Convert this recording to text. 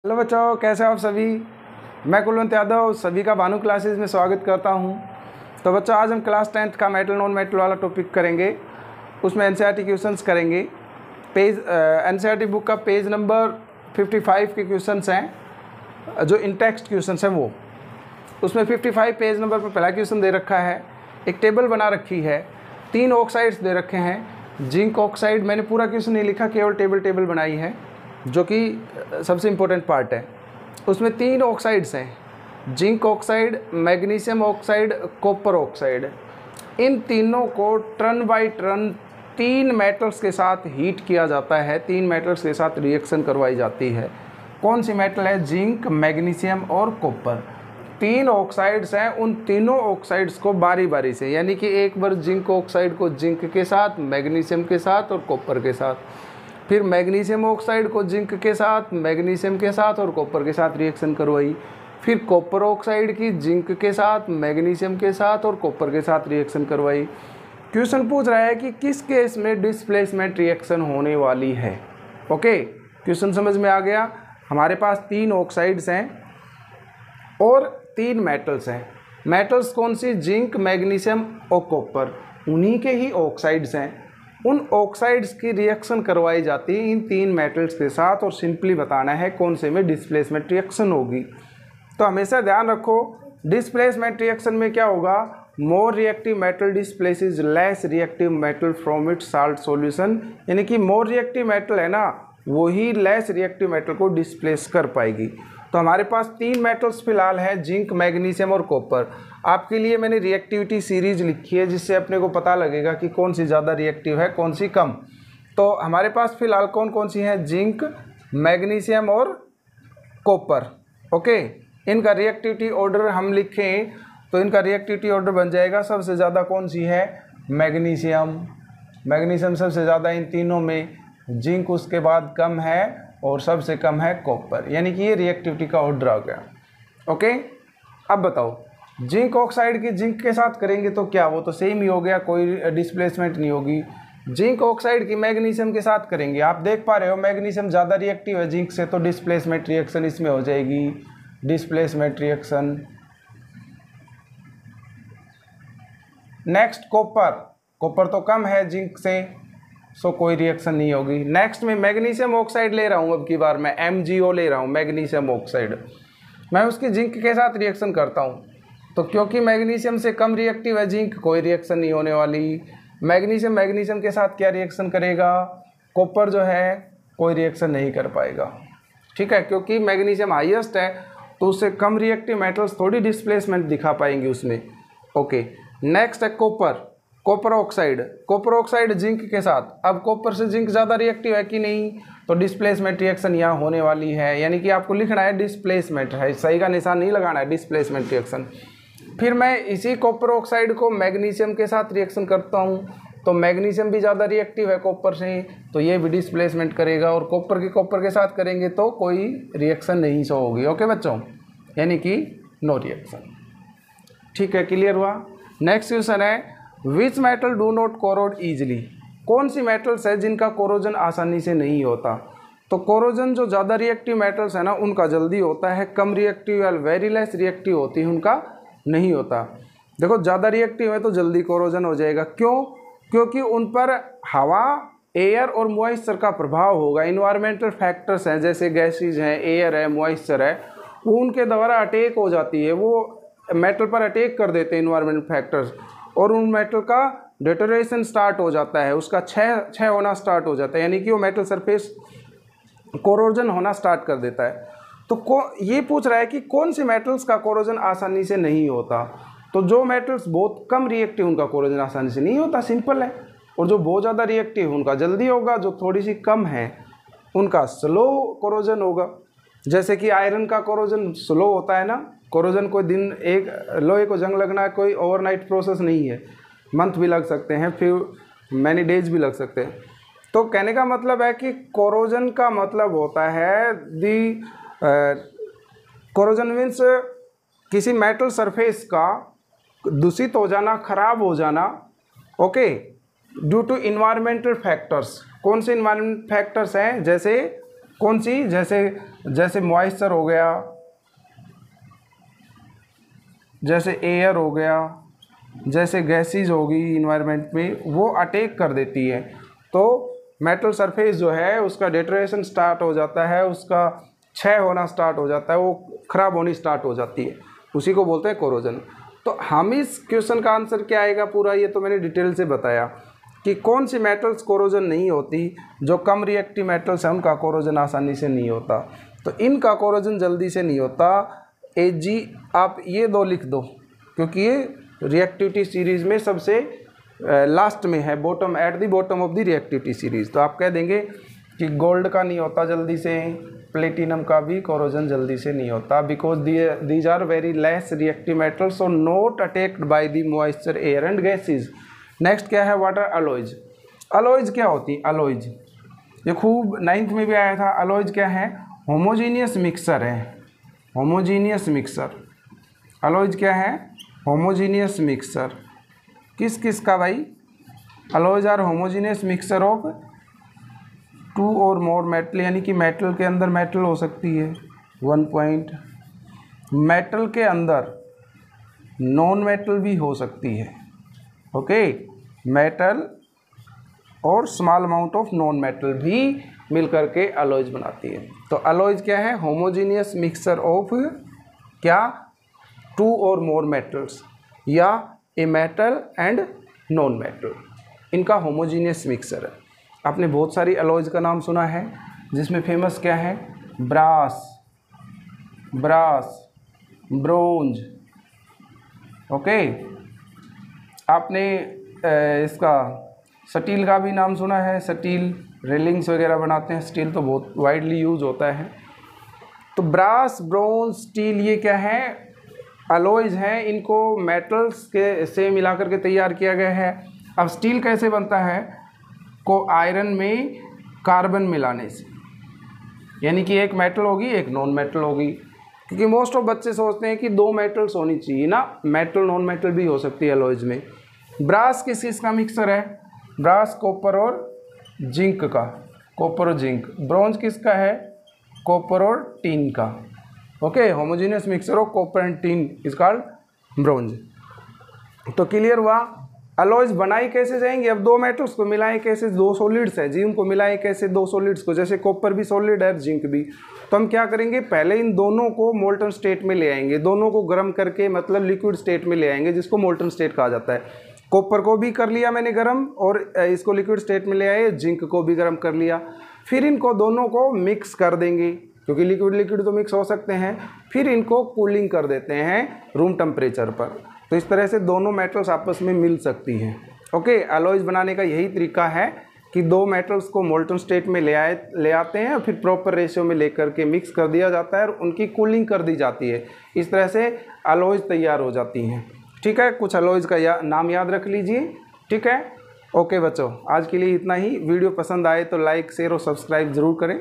Hello बच्चों, कैसे हो आप सभी। मैं कुलवंत यादव सभी का भानु क्लासेस में स्वागत करता हूं। तो बच्चों, आज हम क्लास 10th का मेटल नॉन मेटल वाला टॉपिक करेंगे। उसमें एनसीईआरटी क्वेश्चंस करेंगे। एनसीईआरटी बुक का पेज नंबर 55 के क्वेश्चंस हैं, जो इन टेक्स्ट क्वेश्चंस हैं वो। उसमें 55 पेज नंबर पर पहला क्वेश्चन दे रखा है, एक टेबल बना रखी है, 3 ऑक्साइड्स दे रखे हैं। जिंक ऑक्साइड, मैंने पूरा क्वेश्चन नहीं लिखा, केवल टेबल बनाई है, जो कि सबसे इम्पोर्टेंट पार्ट है। उसमें 3 ऑक्साइड्स हैं, zinc oxide, magnesium oxide, copper oxide. इन तीनों को टर्न बाय टर्न 3 मेटल्स के साथ हीट किया जाता है, 3 मेटल्स के साथ रिएक्शन करवाई जाती है। कौन सी मेटल है? जिंक, मैग्नीशियम और कॉपर। 3 ऑक्साइड्स हैं, उन तीनों ऑक्साइड्स को बारी बारी से, यानी कि एक बार जिंक ऑक्साइड को जिंक के साथ, मैग्नीशियम के साथ और कॉपर के साथ, फिर मैग्नीशियम ऑक्साइड को जिंक के साथ, मैग्नीशियम के साथ और कॉपर के साथ रिएक्शन करवाई। फिर कॉपर ऑक्साइड की जिंक के साथ, मैग्नीशियम के साथ और कॉपर के साथ रिएक्शन करवाई। क्वेश्चन पूछ रहा है कि किस केस में डिस्प्लेसमेंट रिएक्शन होने वाली है। ओके, क्वेश्चन समझ में आ गया। हमारे पास 3 ऑक्साइड्स हैं और 3 मेटल्स हैं। मेटल्स कौन सी? जिंक, मैग्नीशियम और कॉपर, उन्हीं के ही ऑक्साइड्स हैं। उन ऑक्साइड्स की रिएक्शन करवाई जाती है इन 3 मेटल्स के साथ, और सिंपली बताना है कौन से में डिस्प्लेसमेंट रिएक्शन होगी। तो हमेशा ध्यान रखो, डिस्प्लेसमेंट रिएक्शन में क्या होगा? More reactive metal displaces less reactive metal from its salt solution, यानी कि मोर रिएक्टिव मेटल है ना, वही लेस रिएक्टिव मेटल को डिस्प्लेस कर पाएगी। तो हमारे पास 3 मेटल्स फिलहाल हैं, जिंक, मैग्नीशियम और कॉपर। आपके लिए मैंने रिएक्टिविटी सीरीज लिखी है, जिससे अपने को पता लगेगा कि कौन सी ज़्यादा रिएक्टिव है, कौन सी कम। तो हमारे पास फिलहाल कौन कौन सी है? जिंक, मैग्नीशियम और कॉपर। ओके, इनका रिएक्टिविटी ऑर्डर हम लिखें तो इनका रिएक्टिविटी ऑर्डर बन जाएगा। सबसे ज़्यादा कौन सी है? मैग्नीशियम। मैग्नीशियम सबसे ज़्यादा इन तीनों में, जिंक उसके बाद कम है और सबसे कम है कॉपर, यानी कि ये रिएक्टिविटी का ऑर्डर आ गया। ओके, अब बताओ, जिंक ऑक्साइड की जिंक के साथ करेंगे तो क्या, वो तो सेम ही हो गया, कोई डिस्प्लेसमेंट नहीं होगी। जिंक ऑक्साइड की मैग्नीशियम के साथ करेंगे, आप देख पा रहे हो मैग्नीशियम ज़्यादा रिएक्टिव है जिंक से, तो डिस्प्लेसमेंट रिएक्शन इसमें हो जाएगी, displacement reaction. Next copper, copper तो कम है जिंक से, सो कोई रिएक्शन नहीं होगी। नेक्स्ट में मैग्नीशियम ऑक्साइड ले रहा हूँ, अब की बार मैं MgO ले रहा हूँ, मैग्नीशियम ऑक्साइड। मैं उसकी जिंक के साथ रिएक्शन करता हूँ, तो क्योंकि मैग्नीशियम से कम रिएक्टिव है जिंक, कोई रिएक्शन नहीं होने वाली। मैग्नीशियम के साथ क्या रिएक्शन करेगा? कॉपर जो है कोई रिएक्शन नहीं कर पाएगा, ठीक है, क्योंकि मैग्नीशियम हाईएस्ट है, तो उससे कम रिएक्टिव मेटल्स थोड़ी डिस्प्लेसमेंट दिखा पाएंगे उसमें। ओके, नेक्स्ट है कॉपर, कॉपर ऑक्साइड जिंक के साथ। अब कॉपर से जिंक ज़्यादा रिएक्टिव है कि नहीं, तो डिस्प्लेसमेंट रिएक्शन यहाँ होने वाली है, यानी कि आपको लिखना है डिस्प्लेसमेंट है, सही का निशान नहीं लगाना है, डिस्प्लेसमेंट रिएक्शन। फिर मैं इसी कॉपर ऑक्साइड को मैग्नीशियम के साथ रिएक्शन करता हूँ, तो मैग्नीशियम भी ज़्यादा रिएक्टिव है कॉपर से, तो ये भी डिस्प्लेसमेंट करेगा, और कॉपर के साथ करेंगे तो कोई रिएक्शन नहीं शो होगी। ओके बच्चों, यानी कि नो रिएक्शन। ठीक है, क्लियर हुआ। नेक्स्ट क्वेश्चन है, which metal do not corrode easily. कौन सी मेटल्स है जिनका कोरोजन आसानी से नहीं होता? तो कोरोजन जो ज़्यादा रिएक्टिव मेटल्स है ना, उनका जल्दी होता है, कम रिएक्टिव या वेरी लेस रिएक्टिव होती है उनका नहीं होता। देखो, ज़्यादा रिएक्टिव है तो जल्दी कोरोजन हो जाएगा। क्यों? क्योंकि उन पर हवा, एयर और मॉइस्चर का प्रभाव होगा। इन्वायरमेंटल फैक्टर्स हैं, जैसे गैसेज हैं, एयर है, मॉइस्चर है, वो उनके द्वारा अटैक हो जाती है, वो मेटल पर अटैक कर देते हैं इन्वायरमेंटल फैक्टर्स, और उन मेटल का डिटोरेशन स्टार्ट हो जाता है, उसका क्षय होना स्टार्ट हो जाता है, यानी कि वो मेटल सरफेस कोरोजन होना स्टार्ट कर देता है। तो ये पूछ रहा है कि कौन से मेटल्स का कोरोजन आसानी से नहीं होता। तो जो मेटल्स बहुत कम रिएक्टिव, उनका कोरोजन आसानी से नहीं होता, सिंपल है। और जो बहुत ज़्यादा रिएक्टिव, उनका जल्दी होगा। जो थोड़ी सी कम है, उनका स्लो कोरोजन होगा। जैसे कि आयरन का कोरोजन स्लो होता है ना, कोरोजन कोई दिन, एक लोहे को जंग लगना कोई ओवरनाइट प्रोसेस नहीं है, मंथ भी लग सकते हैं, फिर मैनी डेज भी लग सकते हैं। तो कहने का मतलब है कि कोरोजन का मतलब होता है कोरोजन मीन्स किसी मेटल सरफेस का दूषित हो जाना, खराब हो जाना। Okay, due to environmental factors. कौन से इन्वायरमेंटल फैक्टर्स हैं? जैसे कौन सी, जैसे मॉइस्चर हो गया, जैसे एयर हो गया, जैसे गैसेज होगी इन्वायरमेंट में, वो अटैक कर देती है। तो मेटल सरफेस जो है उसका डिटोरेशन स्टार्ट हो जाता है, उसका क्षय होना स्टार्ट हो जाता है, वो ख़राब होनी स्टार्ट हो जाती है, उसी को बोलते हैं कोरोजन। तो हम इस क्वेश्चन का आंसर क्या आएगा पूरा, ये तो मैंने डिटेल से बताया कि कौन सी मेटल्स कोरोजन नहीं होती। जो कम रिएक्टिव मेटल्स हैं उनका कोरोजन आसानी से नहीं होता, तो इनका कोरोजन जल्दी से नहीं होता। Ag आप ये दो लिख दो, क्योंकि ये रिएक्टिविटी सीरीज़ में सबसे लास्ट में है, bottom, at the bottom of the reactivity series. तो आप कह देंगे कि गोल्ड का नहीं होता जल्दी से, प्लेटिनम का भी कोरोजन जल्दी से नहीं होता, because these are very less reactive metals, so not attacked by the moisture, air and gases. Next क्या है, वाटर अलॉयज। अलॉयज क्या होती, अलॉयज ये खूब 9th में भी आया था। अलॉयज क्या है, होमोजीनियस मिक्सर है, होमोजीनियस मिक्सर। अलॉयज क्या है, होमोजीनियस मिक्सर। किस किस का भाई, alloys are homogeneous mixer of 2 और मोर मेटल, यानी कि मेटल के अंदर मेटल हो सकती है 1 पॉइंट, मेटल के अंदर नॉन मेटल भी हो सकती है, ओके, मेटल और small amount of non metal भी मिल करके अलॉयज बनाती है। तो अलॉयज क्या है, होमोजीनियस मिक्सचर ऑफ क्या, 2 और मोर मेटल्स, या a metal and non metal, इनका होमोजीनियस मिक्सचर है। आपने बहुत सारी अलॉयज का नाम सुना है, जिसमें फेमस क्या है, ब्रास, ब्रोंज, ओके। आपने इसका स्टील का भी नाम सुना है, स्टील रेलिंग्स वगैरह बनाते हैं, स्टील तो बहुत वाइडली यूज होता है। तो ब्रास, ब्रोंज, स्टील, ये क्या है, अलॉयज हैं, इनको मेटल्स के से मिलाकर के तैयार किया गया है। अब स्टील कैसे बनता है, को आयरन में कार्बन मिलाने से, यानी कि एक मेटल होगी एक नॉन मेटल होगी, क्योंकि मोस्ट ऑफ बच्चे सोचते हैं कि 2 मेटल्स होनी चाहिए ना, मेटल नॉन मेटल भी हो सकती है अलॉयज में। ब्रास किस किस का मिक्सर है, ब्रास कॉपर और जिंक का, कॉपर और जिंक। ब्रोंज किसका है, कॉपर और टीन का, okay. Homogeneous mixture of copper and teen is called bronze. तो क्लियर हुआ, अलॉयज बनाई कैसे जाएंगे। अब 2 मेटल्स को मिलाएं कैसे, 2 सॉलिड्स हैं जी, उनको मिलाएं कैसे, 2 सॉलिड्स को, जैसे कॉपर भी सॉलिड है, जिंक भी। तो हम क्या करेंगे, पहले इन दोनों को मोल्टन स्टेट में ले आएंगे, दोनों को गर्म करके, मतलब लिक्विड स्टेट में ले आएंगे, जिसको मोल्टन स्टेट कहा जाता है। कॉपर को भी कर लिया मैंने गर्म, और इसको लिक्विड स्टेट में ले आए, जिंक को भी गर्म कर लिया। फिर इनको दोनों को मिक्स कर देंगे, क्योंकि लिक्विड तो मिक्स हो सकते हैं। फिर इनको कूलिंग कर देते हैं रूम टेम्परेचर पर। तो इस तरह से दोनों मेटल्स आपस में मिल सकती हैं, ओके। अलॉयज बनाने का यही तरीका है कि 2 मेटल्स को मोल्टन स्टेट में ले आते हैं, फिर प्रॉपर रेशियो में लेकर के मिक्स कर दिया जाता है और उनकी कूलिंग कर दी जाती है। इस तरह से अलॉयज तैयार हो जाती हैं, ठीक है। कुछ अलॉयज का नाम याद रख लीजिए, ठीक है। ओके बच्चों, आज के लिए इतना ही। वीडियो पसंद आए तो लाइक, शेयर और सब्सक्राइब ज़रूर करें।